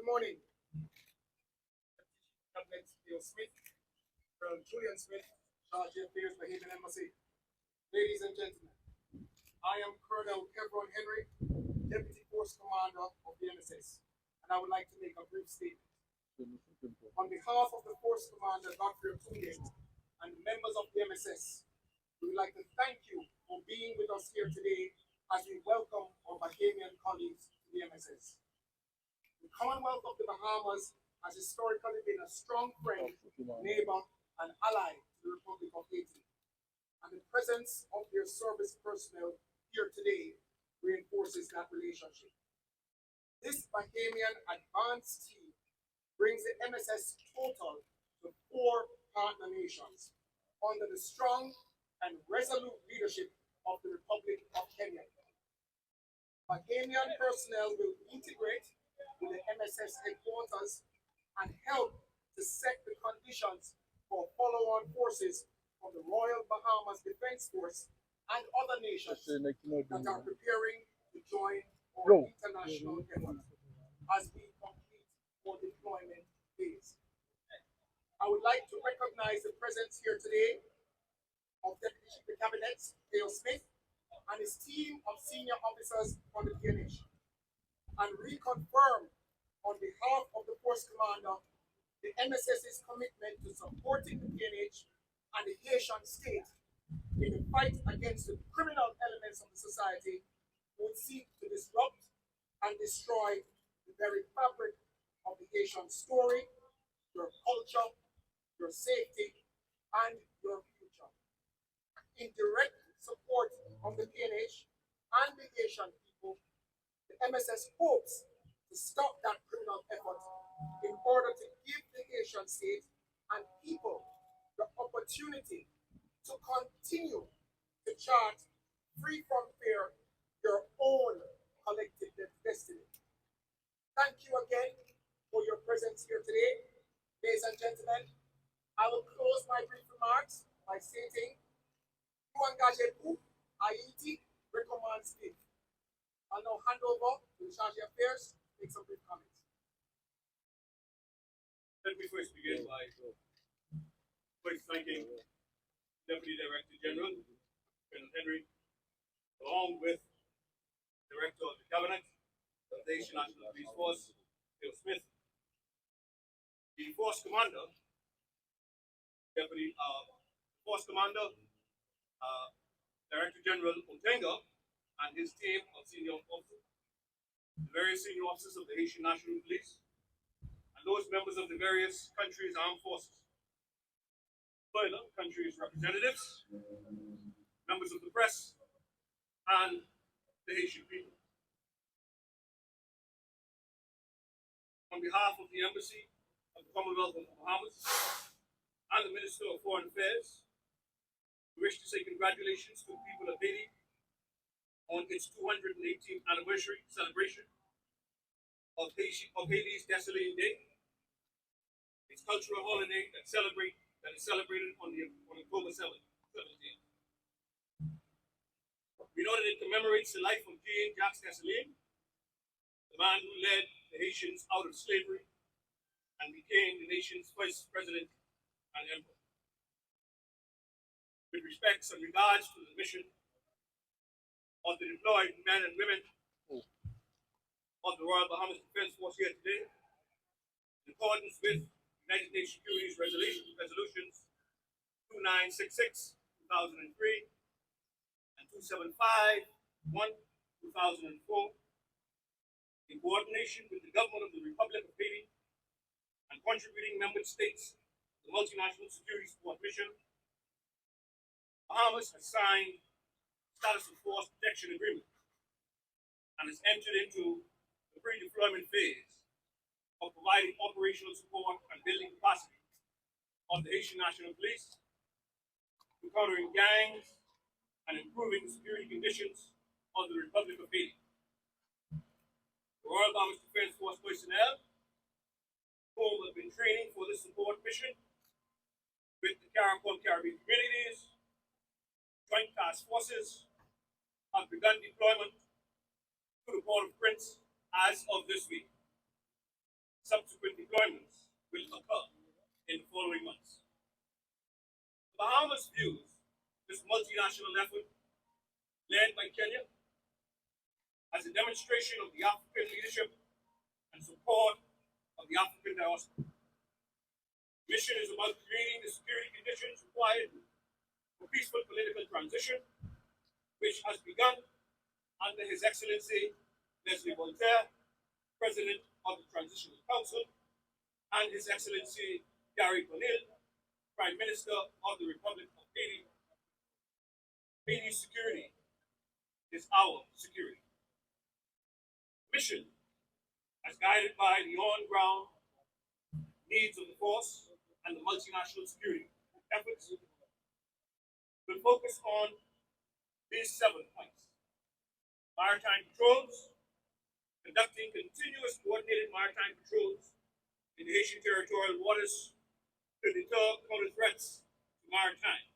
morning. Cabinet Leo Smith, Colonel Julian Smith, Charge of Affairs, Bahamian Embassy. Ladies and gentlemen, I am Colonel Kevron Henry, Deputy Force Commander of the MSS, and I would like to make a brief statement. On behalf of the Force Commander, Dr. Otunde, and members of the MSS, we would like to thank you for being with us here today as we welcome our Bahamian colleagues to the MSS. The Commonwealth of the Bahamas has historically been a strong friend, neighbor, and ally to the Republic of Haiti, and the presence of their service personnel here today reinforces that relationship. This Bahamian advanced team brings the MSS total to 4 partner nations under the strong and resolute leadership of the Republic of Kenya. Bahamian personnel will integrate with the MSS headquarters and help to set the conditions for follow-on forces from the Royal Bahamas Defense Force and other nations that are preparing to join our international effort as we complete our deployment phase. I would like to recognize the presence here today of Deputy Chief of Cabinet Leo Smith and his team of senior officers from the PNH, and reconfirm on behalf of the Force Commander the MSS's commitment to supporting the PNH and the Haitian state in the fight against the criminal elements of the society who would seek to disrupt and destroy the very fabric of the Haitian story, your culture, your safety, and your future. In direct support of the PNH and the Haitian people, the MSS hopes to stop that criminal effort in order to give the Haitian state and people the opportunity to continue to chart, free from fear, your own collective destiny. Thank you again for your presence here today. Ladies and gentlemen, I will close my brief remarks by stating, "Vous engagez-vous, Ayiti recommends it." I'll now hand over to the Charge of Affairs to make some brief comments. Let me first begin by thanking Deputy Director General, Colonel Henry, along with Director of the Cabinet of the Haitian National Police Force, Leo Smith, the Force Commander, Deputy Force Commander, Director General Otenga, and his team of senior officers, the various senior officers of the Haitian National Police, and those members of the various countries' armed forces, further countries' representatives, members of the press, and the Haitian people. On behalf of the Embassy of the Commonwealth of the Bahamas and the Minister of Foreign Affairs, we wish to say congratulations to the people of Haiti on its 218th anniversary celebration of Haiti's Dessalines Day, its cultural holiday that is celebrated on October 17th. We know that it commemorates the life of Jean-Jacques Dessalines, the man who led the Haitians out of slavery and became the nation's first president and emperor. With respects and regards to the mission of the deployed men and women of the Royal Bahamas Defense Force here today, in accordance with United Nations Security Resolutions 2966, 2003, and 2751, 2004, in coordination with the government of the Republic of Haiti and contributing member states to the Multinational Security Support Mission, Bahamas has signed Status of Force Protection Agreement and has entered into the pre-deployment phase of providing operational support and building capacity of the Haitian National Police, to countering gangs and improving the security conditions of the Republic of Haiti. The Royal Bahamas Defense Force personnel, whom have been training for this support mission with the Caribbean communities, Joint Task Forces, have begun deployment to the Port-au-Prince as of this week. subsequent deployments will occur in the following months. The Bahamas views this multinational effort led by Kenya as a demonstration of the African leadership and support of the African diaspora. The mission is about creating the security conditions required for peaceful political transition, which has begun under His Excellency Leslie Voltaire, President of the Transitional Council, and His Excellency Gary Conil, Prime Minister of the Republic of Haiti. Haiti's security is our security. Mission, as guided by the on-ground needs of the force and the multinational security efforts, will focus on these 7 points: maritime patrols, conducting continuous coordinated maritime patrols in the Haitian territorial waters to deter counter threats to maritime.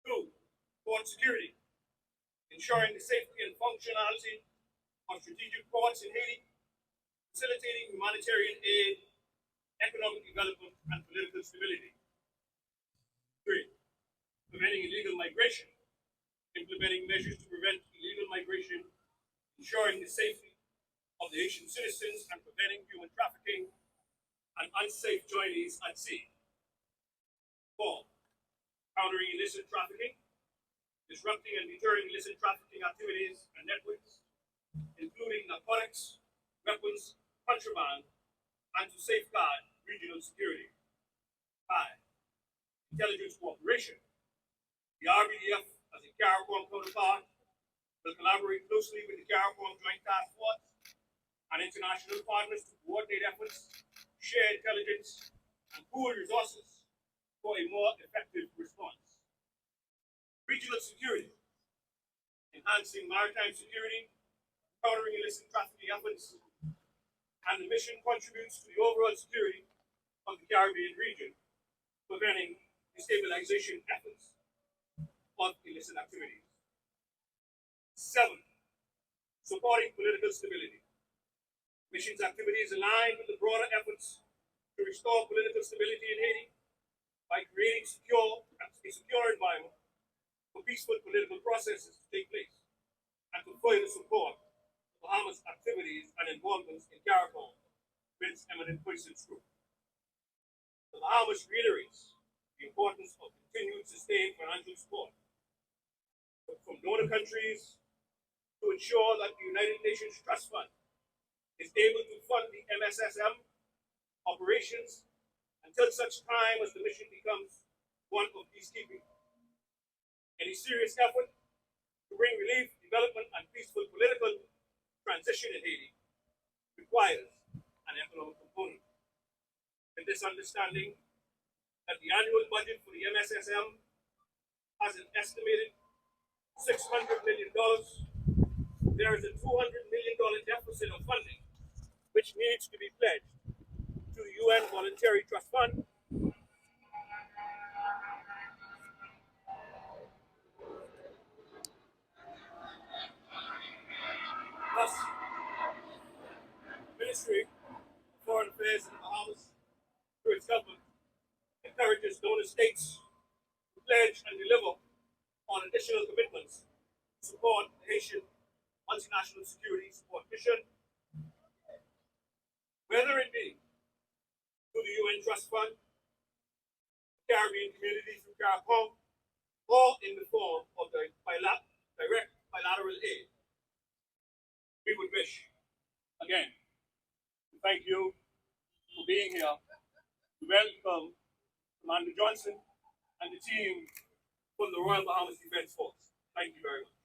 2, port security, ensuring the safety and functionality of strategic ports in Haiti, facilitating humanitarian aid, economic development, and political stability. 3, preventing illegal migration, implementing measures to prevent illegal migration, ensuring the safety of the Haitian citizens, and preventing human trafficking and unsafe journeys at sea. 4, countering illicit trafficking, disrupting and deterring illicit trafficking activities and networks, including narcotics, weapons, contraband, and to safeguard regional security. 5, intelligence cooperation. The RBDF, as a CARICOM counterpart, will collaborate closely with the CARICOM Joint Task Force and international partners to coordinate efforts, share intelligence, and pool resources for a more effective response. Regional security, enhancing maritime security, countering illicit trafficking efforts, and the mission contributes to the overall security of the Caribbean region, preventing destabilization efforts of illicit activities. 7, supporting political stability. Mission's activities align with the broader efforts to restore political stability in Haiti by creating a secure environment for peaceful political processes to take place and to further support the Bahamas' activities and involvements in CARICOM with its eminent persons group. The Bahamas reiterates the importance of continued sustained financial support from donor countries to ensure that the United Nations Trust Fund is able to fund the MSSM operations until such time as the mission becomes one of peacekeeping. Any serious effort to bring relief, development, and peaceful political transition in Haiti requires an economic component. With this understanding that the annual budget for the MSSM has an estimated $600 million, there is a $200 million deficit of funding which needs to be pledged to the UN Voluntary Trust Fund Thus, the Ministry of Foreign Affairs in the Bahamas, through its government, encourages donor states to pledge and deliver on additional commitments to support the Haitian multinational security support mission, whether it be through the UN Trust Fund, the Caribbean community through CARICOM, or in the form of the direct bilateral aid. We would wish, again, to thank you for being here, to welcome Commander Johnson and the team from the Royal Bahamas Defense Force. Thank you very much.